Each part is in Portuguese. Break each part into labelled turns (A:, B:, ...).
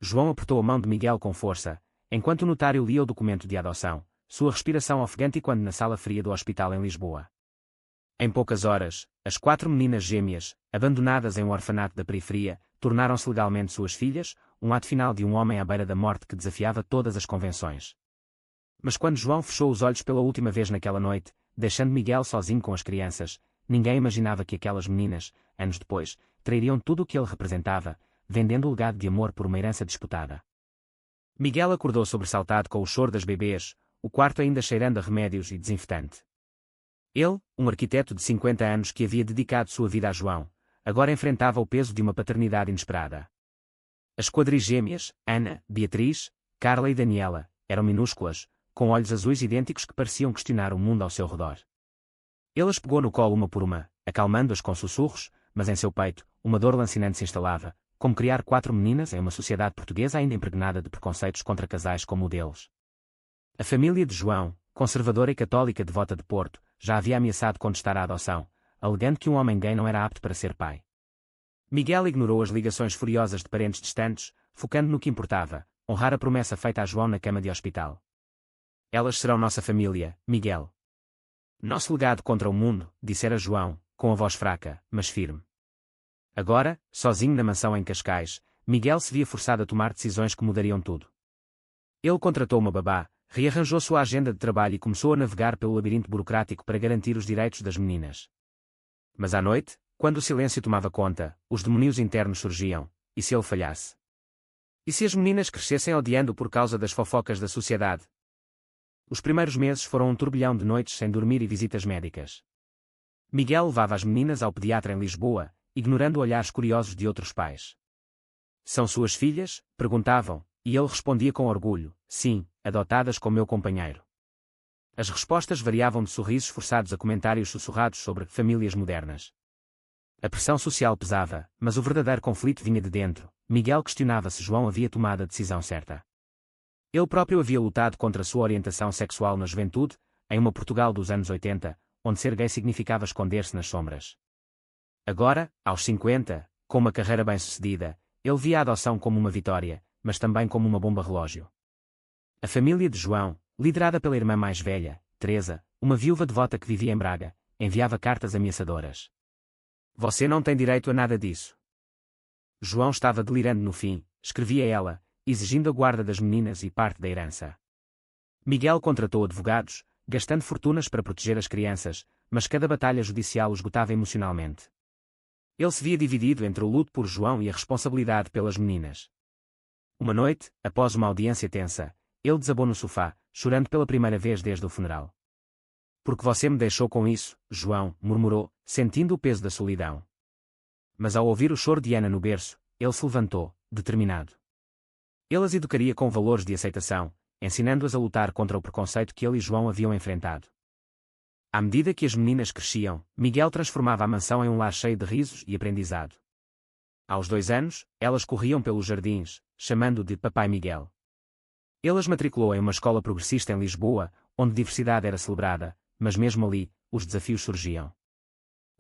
A: João apertou a mão de Miguel com força, enquanto o notário lia o documento de adoção, sua respiração ofegante quando na sala fria do hospital em Lisboa. Em poucas horas, as 4 meninas gêmeas, abandonadas em um orfanato da periferia, tornaram-se legalmente suas filhas, um ato final de um homem à beira da morte que desafiava todas as convenções. Mas quando João fechou os olhos pela última vez naquela noite, deixando Miguel sozinho com as crianças, ninguém imaginava que aquelas meninas, anos depois, trairiam tudo o que ele representava, vendendo o legado de amor por uma herança disputada. Miguel acordou sobressaltado com o choro das bebês, o quarto ainda cheirando a remédios e desinfetante. Ele, um arquiteto de 50 anos que havia dedicado sua vida a João, agora enfrentava o peso de uma paternidade inesperada. As quadrigêmeas, Ana, Beatriz, Carla e Daniela, eram minúsculas, com olhos azuis idênticos que pareciam questionar o mundo ao seu redor. Ele as pegou no colo uma por uma, acalmando-as com sussurros, mas em seu peito, uma dor lancinante se instalava, como criar 4 meninas em uma sociedade portuguesa ainda impregnada de preconceitos contra casais como o deles. A família de João, conservadora e católica devota de Porto, já havia ameaçado contestar a adoção, alegando que um homem gay não era apto para ser pai. Miguel ignorou as ligações furiosas de parentes distantes, focando no que importava, honrar a promessa feita a João na cama de hospital. Elas serão nossa família, Miguel. Nosso legado contra o mundo, dissera João, com a voz fraca, mas firme. Agora, sozinho na mansão em Cascais, Miguel se via forçado a tomar decisões que mudariam tudo. Ele contratou uma babá, rearranjou sua agenda de trabalho e começou a navegar pelo labirinto burocrático para garantir os direitos das meninas. Mas à noite, quando o silêncio tomava conta, os demónios internos surgiam, e se ele falhasse? E se as meninas crescessem odiando por causa das fofocas da sociedade? Os primeiros meses foram um turbilhão de noites sem dormir e visitas médicas. Miguel levava as meninas ao pediatra em Lisboa, ignorando olhares curiosos de outros pais. São suas filhas? Perguntavam, e ele respondia com orgulho, sim, adotadas com meu companheiro. As respostas variavam de sorrisos forçados a comentários sussurrados sobre famílias modernas. A pressão social pesava, mas o verdadeiro conflito vinha de dentro. Miguel questionava se João havia tomado a decisão certa. Ele próprio havia lutado contra sua orientação sexual na juventude, em uma Portugal dos anos 80, onde ser gay significava esconder-se nas sombras. Agora, aos 50, com uma carreira bem-sucedida, ele via a adoção como uma vitória, mas também como uma bomba relógio. A família de João, liderada pela irmã mais velha, Teresa, uma viúva devota que vivia em Braga, enviava cartas ameaçadoras. Você não tem direito a nada disso. João estava delirando no fim, escrevia ela, exigindo a guarda das meninas e parte da herança. Miguel contratou advogados, gastando fortunas para proteger as crianças, mas cada batalha judicial o esgotava emocionalmente. Ele se via dividido entre o luto por João e a responsabilidade pelas meninas. Uma noite, após uma audiência tensa, ele desabou no sofá, chorando pela primeira vez desde o funeral. Porque você me deixou com isso, João, murmurou, sentindo o peso da solidão. Mas ao ouvir o choro de Ana no berço, ele se levantou, determinado. Ele as educaria com valores de aceitação, ensinando-as a lutar contra o preconceito que ele e João haviam enfrentado. À medida que as meninas cresciam, Miguel transformava a mansão em um lar cheio de risos e aprendizado. Aos 2 anos, elas corriam pelos jardins, chamando-o de Papai Miguel. Ele as matriculou em uma escola progressista em Lisboa, onde diversidade era celebrada, mas mesmo ali, os desafios surgiam.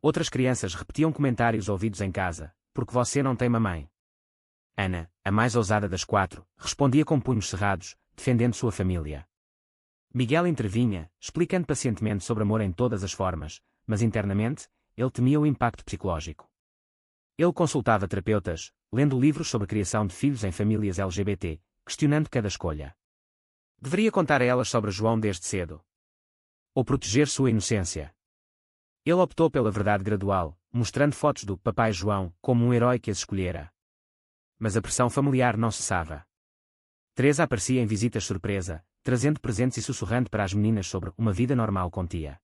A: Outras crianças repetiam comentários ouvidos em casa, porque você não tem mamãe. Ana, a mais ousada das 4, respondia com punhos cerrados, defendendo sua família. Miguel intervinha, explicando pacientemente sobre amor em todas as formas, mas internamente, ele temia o impacto psicológico. Ele consultava terapeutas, lendo livros sobre criação de filhos em famílias LGBT, questionando cada escolha. Deveria contar a elas sobre João desde cedo. Ou proteger sua inocência. Ele optou pela verdade gradual, mostrando fotos do Papai João como um herói que as escolhera. Mas a pressão familiar não cessava. Teresa aparecia em visitas surpresa, trazendo presentes e sussurrando para as meninas sobre uma vida normal com tia.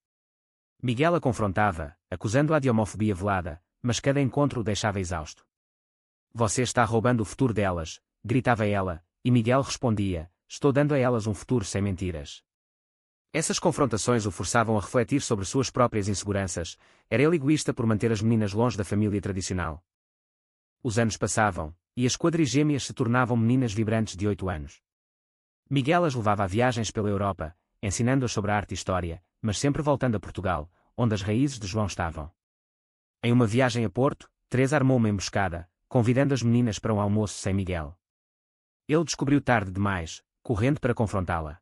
A: Miguel a confrontava, acusando-a de homofobia velada, mas cada encontro o deixava exausto. Você está roubando o futuro delas, gritava ela, e Miguel respondia, estou dando a elas um futuro sem mentiras. Essas confrontações o forçavam a refletir sobre suas próprias inseguranças, era ele egoísta por manter as meninas longe da família tradicional. Os anos passavam, e as quadrigêmeas se tornavam meninas vibrantes de 8 anos. Miguel as levava a viagens pela Europa, ensinando-as sobre a arte e história, mas sempre voltando a Portugal, onde as raízes de João estavam. Em uma viagem a Porto, Teresa armou uma emboscada, convidando as meninas para um almoço sem Miguel. Ele descobriu tarde demais, correndo para confrontá-la.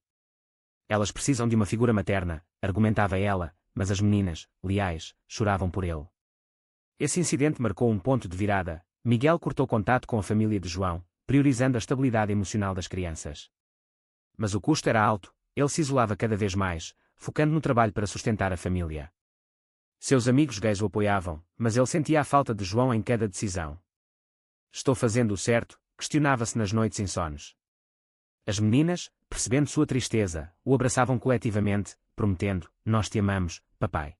A: Elas precisam de uma figura materna, argumentava ela, mas as meninas, leais, choravam por ele. Esse incidente marcou um ponto de virada. Miguel cortou contato com a família de João, priorizando a estabilidade emocional das crianças. Mas o custo era alto, ele se isolava cada vez mais, focando no trabalho para sustentar a família. Seus amigos gays o apoiavam, mas ele sentia a falta de João em cada decisão. Estou fazendo o certo? Questionava-se nas noites insones. As meninas, percebendo sua tristeza, o abraçavam coletivamente, prometendo: nós te amamos, papai.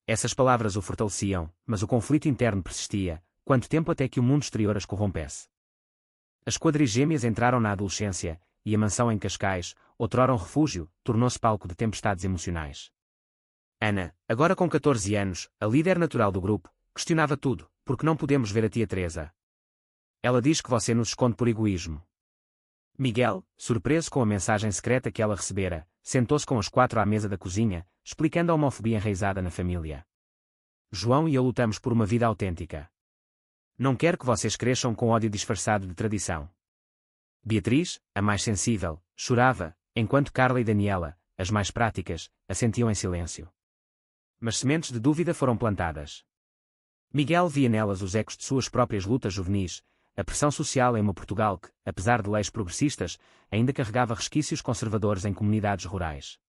A: Essas palavras o fortaleciam, mas o conflito interno persistia, quanto tempo até que o mundo exterior as corrompesse. As quadrigêmeas entraram na adolescência, e a mansão em Cascais, outrora um refúgio, tornou-se palco de tempestades emocionais. Ana, agora com 14 anos, a líder natural do grupo, questionava tudo: por que não podemos ver a tia Teresa? Ela diz que você nos esconde por egoísmo. Miguel, surpreso com a mensagem secreta que ela recebera, sentou-se com os 4 à mesa da cozinha, explicando a homofobia enraizada na família. João e eu lutamos por uma vida autêntica. Não quero que vocês cresçam com ódio disfarçado de tradição. Beatriz, a mais sensível, chorava, enquanto Carla e Daniela, as mais práticas, assentiam em silêncio. Mas sementes de dúvida foram plantadas. Miguel via nelas os ecos de suas próprias lutas juvenis, a pressão social em uma Portugal que, apesar de leis progressistas, ainda carregava resquícios conservadores em comunidades rurais.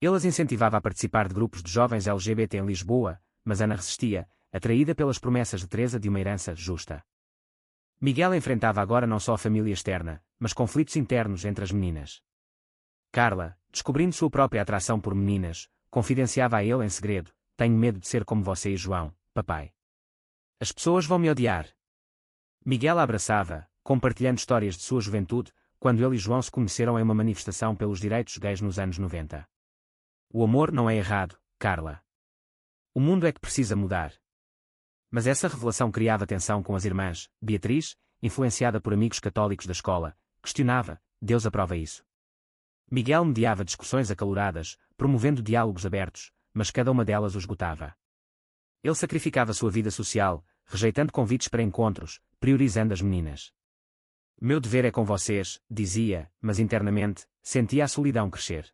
A: Ele as incentivava a participar de grupos de jovens LGBT em Lisboa, mas Ana resistia, atraída pelas promessas de Teresa de uma herança justa. Miguel enfrentava agora não só a família externa, mas conflitos internos entre as meninas. Carla, descobrindo sua própria atração por meninas, confidenciava a ele em segredo: tenho medo de ser como você e João, papai. As pessoas vão me odiar. Miguel a abraçava, compartilhando histórias de sua juventude, quando ele e João se conheceram em uma manifestação pelos direitos gays nos anos 90. O amor não é errado, Carla. O mundo é que precisa mudar. Mas essa revelação criava tensão com as irmãs. Beatriz, influenciada por amigos católicos da escola, questionava: Deus aprova isso? Miguel mediava discussões acaloradas, promovendo diálogos abertos, mas cada uma delas o esgotava. Ele sacrificava sua vida social, rejeitando convites para encontros, priorizando as meninas. Meu dever é com vocês, dizia, mas internamente, sentia a solidão crescer.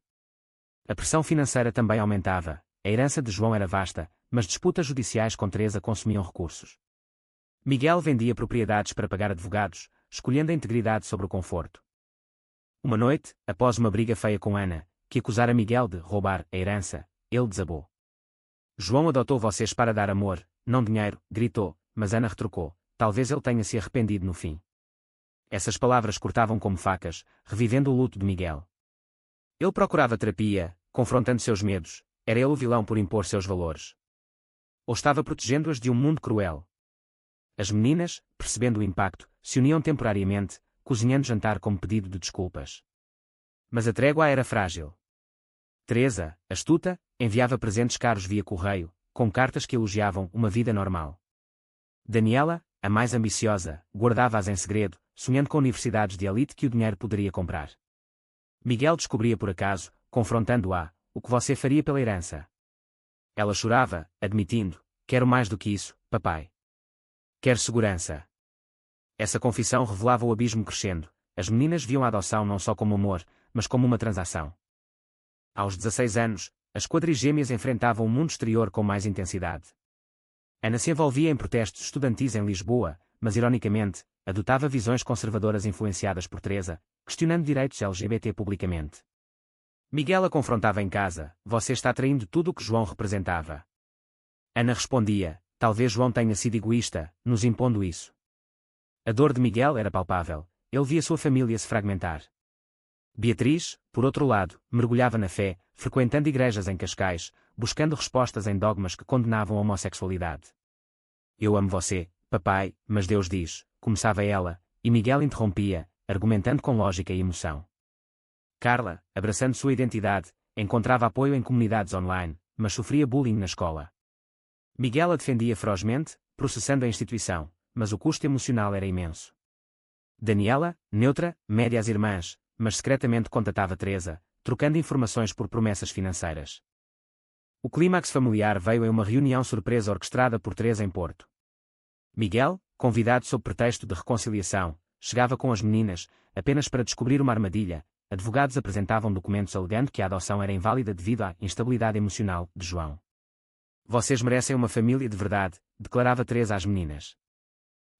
A: A pressão financeira também aumentava. A herança de João era vasta, mas disputas judiciais com Teresa consumiam recursos. Miguel vendia propriedades para pagar advogados, escolhendo a integridade sobre o conforto. Uma noite, após uma briga feia com Ana, que acusara Miguel de roubar a herança, ele desabou. João adotou vocês para dar amor, não dinheiro, gritou, mas Ana retrucou: talvez ele tenha se arrependido no fim. Essas palavras cortavam como facas, revivendo o luto de Miguel. Ele procurava terapia, confrontando seus medos. Era ele o vilão por impor seus valores? Ou estava protegendo-as de um mundo cruel? As meninas, percebendo o impacto, se uniam temporariamente, cozinhando jantar como pedido de desculpas. Mas a trégua era frágil. Teresa, astuta, enviava presentes caros via correio, com cartas que elogiavam uma vida normal. Daniela, a mais ambiciosa, guardava-as em segredo, sonhando com universidades de elite que o dinheiro poderia comprar. Miguel descobria por acaso, confrontando-a: o que você faria pela herança? Ela chorava, admitindo: quero mais do que isso, papai. Quero segurança. Essa confissão revelava o abismo crescendo. As meninas viam a adoção não só como amor, mas como uma transação. Aos 16 anos, as quadrigêmeas enfrentavam o mundo exterior com mais intensidade. Ana se envolvia em protestos estudantis em Lisboa, mas ironicamente, adotava visões conservadoras influenciadas por Teresa, questionando direitos LGBT publicamente. Miguel a confrontava em casa: você está traindo tudo o que João representava. Ana respondia: talvez João tenha sido egoísta, nos impondo isso. A dor de Miguel era palpável, ele via sua família se fragmentar. Beatriz, por outro lado, mergulhava na fé, frequentando igrejas em Cascais, buscando respostas em dogmas que condenavam a homossexualidade. Eu amo você, papai, mas Deus diz, começava ela, e Miguel interrompia, argumentando com lógica e emoção. Carla, abraçando sua identidade, encontrava apoio em comunidades online, mas sofria bullying na escola. Miguel a defendia ferozmente, processando a instituição, mas o custo emocional era imenso. Daniela, neutra, média as irmãs, mas secretamente contatava Teresa, trocando informações por promessas financeiras. O clímax familiar veio em uma reunião surpresa orquestrada por Teresa em Porto. Miguel, convidado sob pretexto de reconciliação, chegava com as meninas, apenas para descobrir uma armadilha. Advogados apresentavam documentos alegando que a adoção era inválida devido à instabilidade emocional de João. Vocês merecem uma família de verdade, declarava Teresa às meninas.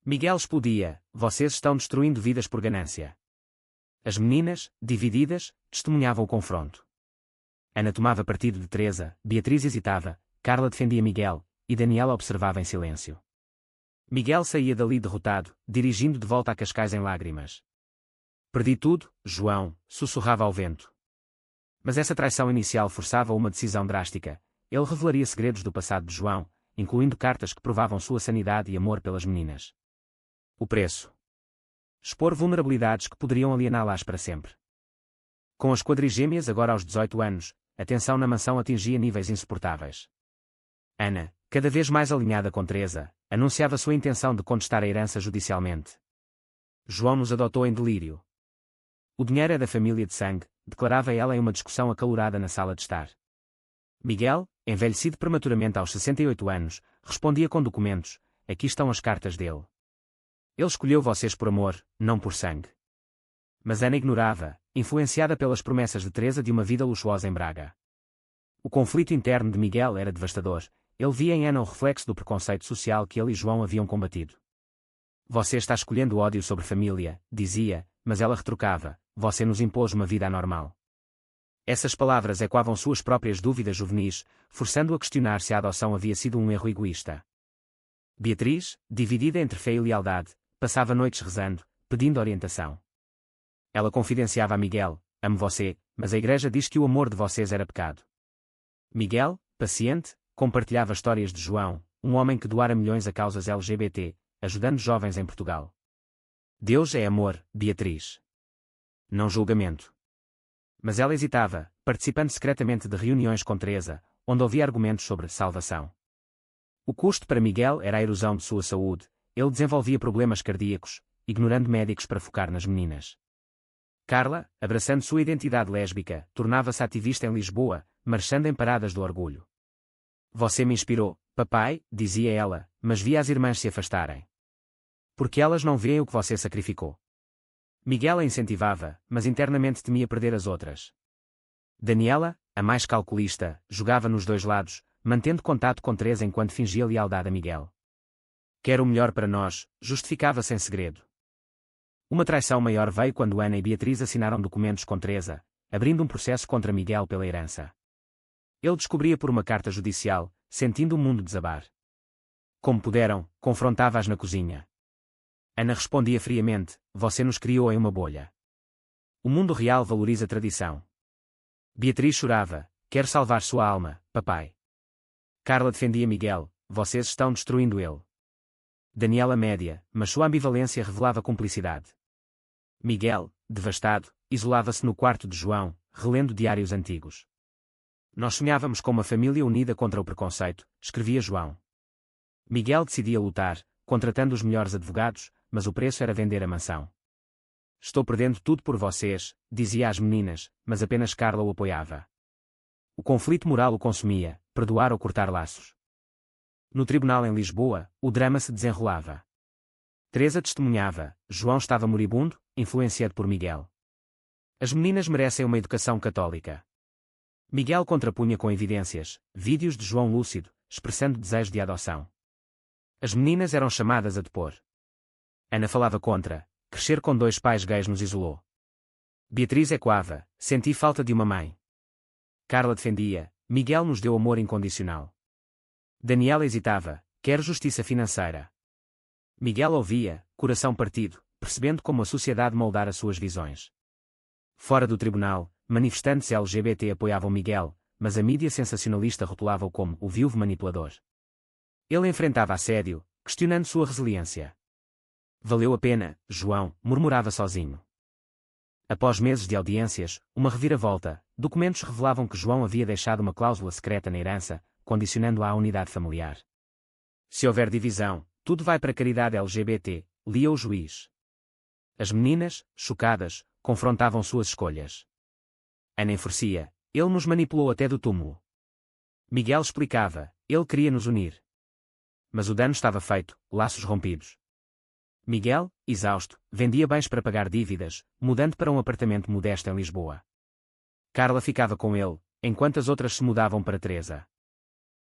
A: Miguel explodia, vocês estão destruindo vidas por ganância. As meninas, divididas, testemunhavam o confronto. Ana tomava partido de Teresa, Beatriz hesitava, Carla defendia Miguel, e Daniela observava em silêncio. Miguel saía dali derrotado, dirigindo de volta a Cascais em lágrimas. Perdi tudo, João, sussurrava ao vento. Mas essa traição inicial forçava uma decisão drástica. Ele revelaria segredos do passado de João, incluindo cartas que provavam sua sanidade e amor pelas meninas. O preço. Expor vulnerabilidades que poderiam aliená-las para sempre. Com as quadrigêmeas agora aos 18 anos, a tensão na mansão atingia níveis insuportáveis. Ana, cada vez mais alinhada com Teresa, anunciava sua intenção de contestar a herança judicialmente. João nos adotou em delírio. O dinheiro é da família de sangue, declarava ela em uma discussão acalorada na sala de estar. Miguel, envelhecido prematuramente aos 68 anos, respondia com documentos, aqui estão as cartas dele. Ele escolheu vocês por amor, não por sangue. Mas Ana ignorava, influenciada pelas promessas de Teresa de uma vida luxuosa em Braga. O conflito interno de Miguel era devastador, ele via em Ana o reflexo do preconceito social que ele e João haviam combatido. Você está escolhendo ódio sobre família, dizia, mas ela retrucava, você nos impôs uma vida anormal. Essas palavras ecoavam suas próprias dúvidas juvenis, forçando-o a questionar se a adoção havia sido um erro egoísta. Beatriz, dividida entre fé e lealdade, passava noites rezando, pedindo orientação. Ela confidenciava a Miguel, amo você, mas a igreja diz que o amor de vocês era pecado. Miguel, paciente, compartilhava histórias de João, um homem que doara milhões a causas LGBT, ajudando jovens em Portugal. Deus é amor, Beatriz. Não julgamento. Mas ela hesitava, participando secretamente de reuniões com Teresa, onde ouvia argumentos sobre salvação. O custo para Miguel era a erosão de sua saúde, ele desenvolvia problemas cardíacos, ignorando médicos para focar nas meninas. Carla, abraçando sua identidade lésbica, tornava-se ativista em Lisboa, marchando em paradas do orgulho. Você me inspirou, papai, dizia ela, mas via as irmãs se afastarem. Porque elas não veem o que você sacrificou. Miguel a incentivava, mas internamente temia perder as outras. Daniela, a mais calculista, jogava nos dois lados, mantendo contato com Teresa enquanto fingia lealdade a Miguel. Quero o melhor para nós, justificava-se em segredo. Uma traição maior veio quando Ana e Beatriz assinaram documentos com Teresa, abrindo um processo contra Miguel pela herança. Ele descobria por uma carta judicial, sentindo o mundo desabar. Como puderam, confrontava-as na cozinha. Ana respondia friamente, você nos criou em uma bolha. O mundo real valoriza a tradição. Beatriz chorava, quero salvar sua alma, papai. Carla defendia Miguel, vocês estão destruindo ele. Daniela média, mas sua ambivalência revelava cumplicidade. Miguel, devastado, isolava-se no quarto de João, relendo diários antigos. Nós sonhávamos com uma família unida contra o preconceito, escrevia João. Miguel decidia lutar, contratando os melhores advogados, mas o preço era vender a mansão. Estou perdendo tudo por vocês, dizia às meninas, mas apenas Carla o apoiava. O conflito moral o consumia, perdoar ou cortar laços. No tribunal em Lisboa, o drama se desenrolava. Teresa testemunhava, João estava moribundo, influenciado por Miguel. As meninas merecem uma educação católica. Miguel contrapunha com evidências, vídeos de João lúcido, expressando desejo de adoção. As meninas eram chamadas a depor. Ana falava contra, crescer com dois pais gays nos isolou. Beatriz ecoava, senti falta de uma mãe. Carla defendia, Miguel nos deu amor incondicional. Daniela hesitava, quero justiça financeira. Miguel ouvia, coração partido, percebendo como a sociedade moldara suas visões. Fora do tribunal, manifestantes LGBT apoiavam Miguel, mas a mídia sensacionalista rotulava-o como o viúvo manipulador. Ele enfrentava assédio, questionando sua resiliência. Valeu a pena, João, murmurava sozinho. Após meses de audiências, uma reviravolta, documentos revelavam que João havia deixado uma cláusula secreta na herança, condicionando-a à unidade familiar. Se houver divisão, tudo vai para a caridade LGBT, lia o juiz. As meninas, chocadas, confrontavam suas escolhas. Ana enfurecia, ele nos manipulou até do túmulo. Miguel explicava, ele queria nos unir. Mas o dano estava feito, laços rompidos. Miguel, exausto, vendia bens para pagar dívidas, mudando para um apartamento modesto em Lisboa. Carla ficava com ele, enquanto as outras se mudavam para Teresa.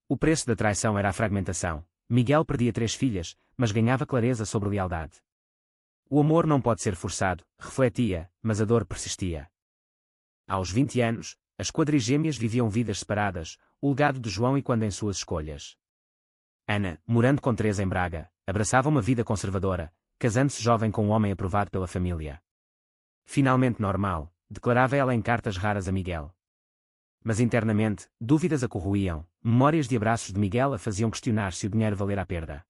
A: O preço da traição era a fragmentação. Miguel perdia 3 filhas, mas ganhava clareza sobre lealdade. O amor não pode ser forçado, refletia, mas a dor persistia. Aos 20 anos, as quadrigêmeas viviam vidas separadas, o legado de João e quando em suas escolhas. Ana, morando com Teresa em Braga, abraçava uma vida conservadora, casando-se jovem com um homem aprovado pela família. Finalmente normal, declarava ela em cartas raras a Miguel. Mas internamente, dúvidas a corroíam, memórias de abraços de Miguel a faziam questionar se o dinheiro valera a perda.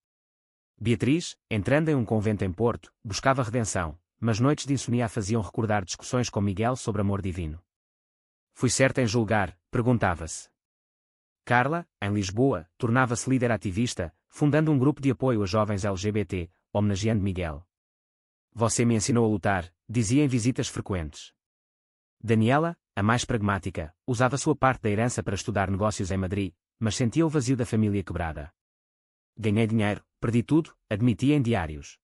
A: Beatriz, entrando em um convento em Porto, buscava redenção, mas noites de insônia a faziam recordar discussões com Miguel sobre amor divino. Fui certa em julgar, perguntava-se. Carla, em Lisboa, tornava-se líder ativista, fundando um grupo de apoio a jovens LGBT, homenageando Miguel. Você me ensinou a lutar, dizia em visitas frequentes. Daniela, a mais pragmática, usava sua parte da herança para estudar negócios em Madrid, mas sentia o vazio da família quebrada. Ganhei dinheiro, perdi tudo, admitia em diários.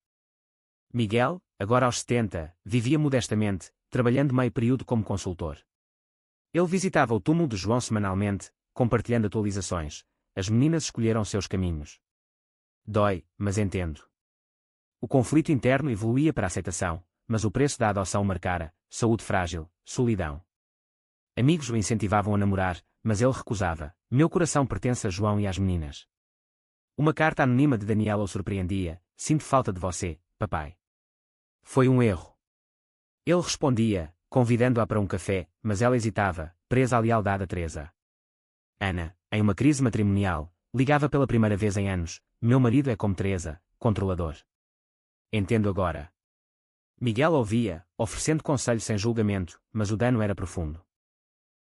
A: Miguel, agora aos 70, vivia modestamente, trabalhando meio período como consultor. Ele visitava o túmulo de João semanalmente, compartilhando atualizações. As meninas escolheram seus caminhos. Dói, mas entendo. O conflito interno evoluía para a aceitação, mas o preço da adoção marcara saúde frágil, solidão. Amigos o incentivavam a namorar, mas ele recusava. Meu coração pertence a João e às meninas. Uma carta anônima de Daniela o surpreendia. Sinto falta de você, papai. Foi um erro. Ele respondia, convidando-a para um café, mas ela hesitava, presa à lealdade a Teresa. Ana, em uma crise matrimonial, ligava pela primeira vez em anos. Meu marido é como Teresa, controlador. Entendo agora. Miguel ouvia, oferecendo conselho sem julgamento, mas o dano era profundo.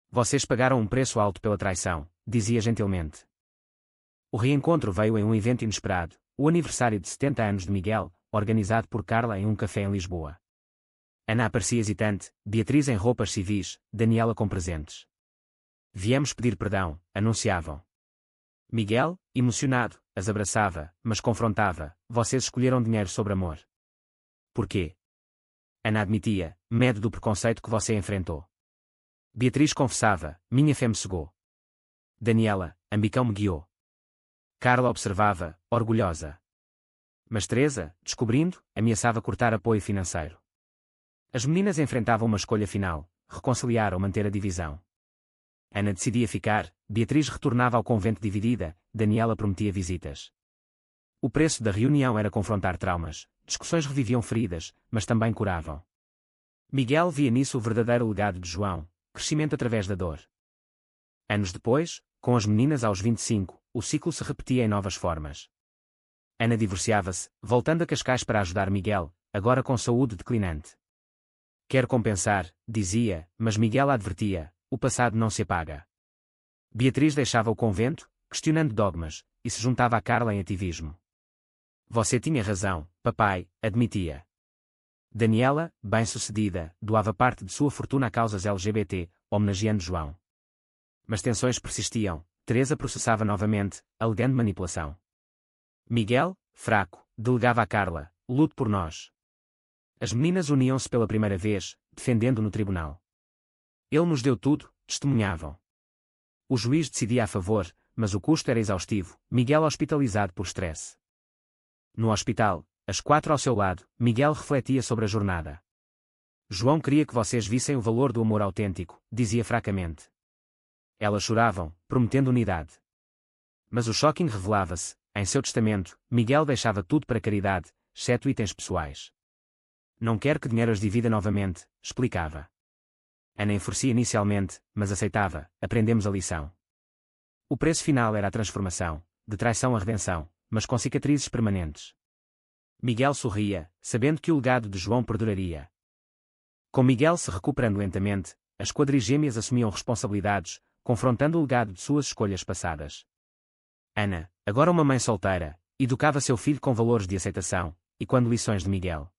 A: Vocês pagaram um preço alto pela traição, dizia gentilmente. O reencontro veio em um evento inesperado, o aniversário de 70 anos de Miguel, organizado por Carla em um café em Lisboa. Ana parecia hesitante, Beatriz em roupas civis, Daniela com presentes. Viemos pedir perdão, anunciavam. Miguel, emocionado, as abraçava, mas confrontava. Vocês escolheram dinheiro sobre amor. Por quê? Ana admitia, medo do preconceito que você enfrentou. Beatriz confessava, minha fé me cegou. Daniela, ambicão me guiou. Carla observava, orgulhosa. Mas Teresa, descobrindo, ameaçava cortar apoio financeiro. As meninas enfrentavam uma escolha final, reconciliar ou manter a divisão. Ana decidia ficar, Beatriz retornava ao convento dividida, Daniela prometia visitas. O preço da reunião era confrontar traumas, discussões reviviam feridas, mas também curavam. Miguel via nisso o verdadeiro legado de João, crescimento através da dor. Anos depois, com as meninas aos 25, o ciclo se repetia em novas formas. Ana divorciava-se, voltando a Cascais para ajudar Miguel, agora com saúde declinante. Quero compensar, dizia, mas Miguel advertia, o passado não se apaga. Beatriz deixava o convento, questionando dogmas, e se juntava a Carla em ativismo. Você tinha razão, papai, admitia. Daniela, bem-sucedida, doava parte de sua fortuna a causas LGBT, homenageando João. Mas tensões persistiam, Teresa processava novamente, alegando manipulação. Miguel, fraco, delegava a Carla, lute por nós. As meninas uniam-se pela primeira vez, defendendo no tribunal. Ele nos deu tudo, testemunhavam. O juiz decidia a favor, mas o custo era exaustivo, Miguel hospitalizado por estresse. No hospital, as 4 ao seu lado, Miguel refletia sobre a jornada. João queria que vocês vissem o valor do amor autêntico, dizia fracamente. Elas choravam, prometendo unidade. Mas o choque revelava-se, em seu testamento, Miguel deixava tudo para caridade, exceto itens pessoais. Não quero que dinheiro as divida novamente, explicava. Ana enfurecia inicialmente, mas aceitava, aprendemos a lição. O preço final era a transformação, de traição à redenção, mas com cicatrizes permanentes. Miguel sorria, sabendo que o legado de João perduraria. Com Miguel se recuperando lentamente, as quadrigêmeas assumiam responsabilidades, confrontando o legado de suas escolhas passadas. Ana, agora uma mãe solteira, educava seu filho com valores de aceitação, e quando lições de Miguel.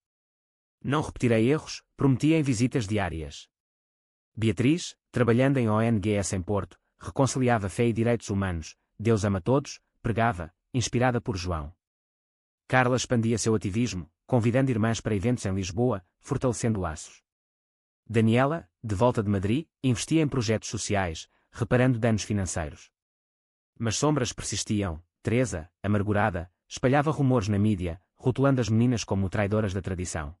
A: Não repetirei erros, prometia em visitas diárias. Beatriz, trabalhando em ONGs em Porto, reconciliava fé e direitos humanos, Deus ama todos, pregava, inspirada por João. Carla expandia seu ativismo, convidando irmãs para eventos em Lisboa, fortalecendo laços. Daniela, de volta de Madrid, investia em projetos sociais, reparando danos financeiros. Mas sombras persistiam. Teresa, amargurada, espalhava rumores na mídia, rotulando as meninas como traidoras da tradição.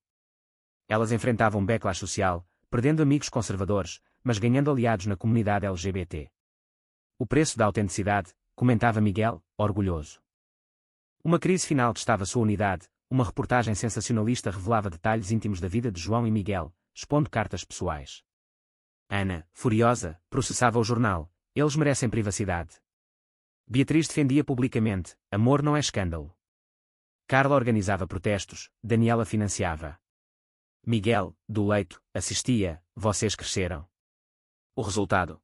A: Elas enfrentavam backlash social, perdendo amigos conservadores, mas ganhando aliados na comunidade LGBT. O preço da autenticidade, comentava Miguel, orgulhoso. Uma crise final testava sua unidade, uma reportagem sensacionalista revelava detalhes íntimos da vida de João e Miguel, expondo cartas pessoais. Ana, furiosa, processava o jornal, eles merecem privacidade. Beatriz defendia publicamente, amor não é escândalo. Carla organizava protestos, Daniela financiava. Miguel, do leito, assistia, vocês cresceram. O resultado?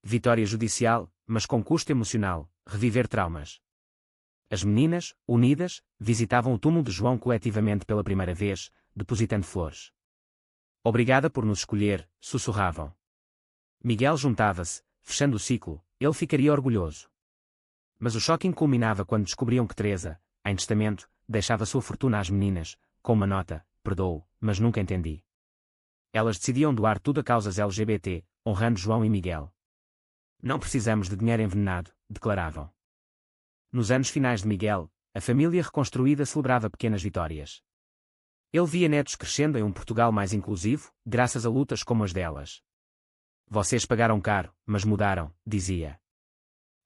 A: Vitória judicial, mas com custo emocional, reviver traumas. As meninas, unidas, visitavam o túmulo de João coletivamente pela primeira vez, depositando flores. Obrigada por nos escolher, sussurravam. Miguel juntava-se, fechando o ciclo, ele ficaria orgulhoso. Mas o choque culminava quando descobriam que Teresa, em testamento, deixava sua fortuna às meninas, com uma nota, perdoo, mas nunca entendi. Elas decidiam doar tudo a causas LGBT, honrando João e Miguel. Não precisamos de dinheiro envenenado, declaravam. Nos anos finais de Miguel, a família reconstruída celebrava pequenas vitórias. Ele via netos crescendo em um Portugal mais inclusivo, graças a lutas como as delas. Vocês pagaram caro, mas mudaram, dizia.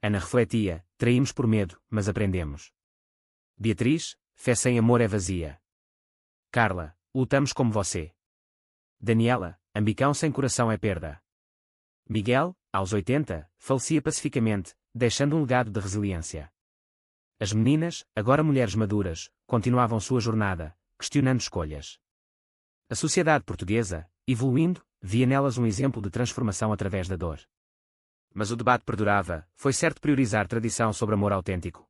A: Ana refletia, traímos por medo, mas aprendemos. Beatriz, fé sem amor é vazia. Carla, lutamos como você. Daniela, ambicão sem coração é perda. Miguel, aos 80, falecia pacificamente, deixando um legado de resiliência. As meninas, agora mulheres maduras, continuavam sua jornada, questionando escolhas. A sociedade portuguesa, evoluindo, via nelas um exemplo de transformação através da dor. Mas o debate perdurava, foi certo priorizar tradição sobre amor autêntico.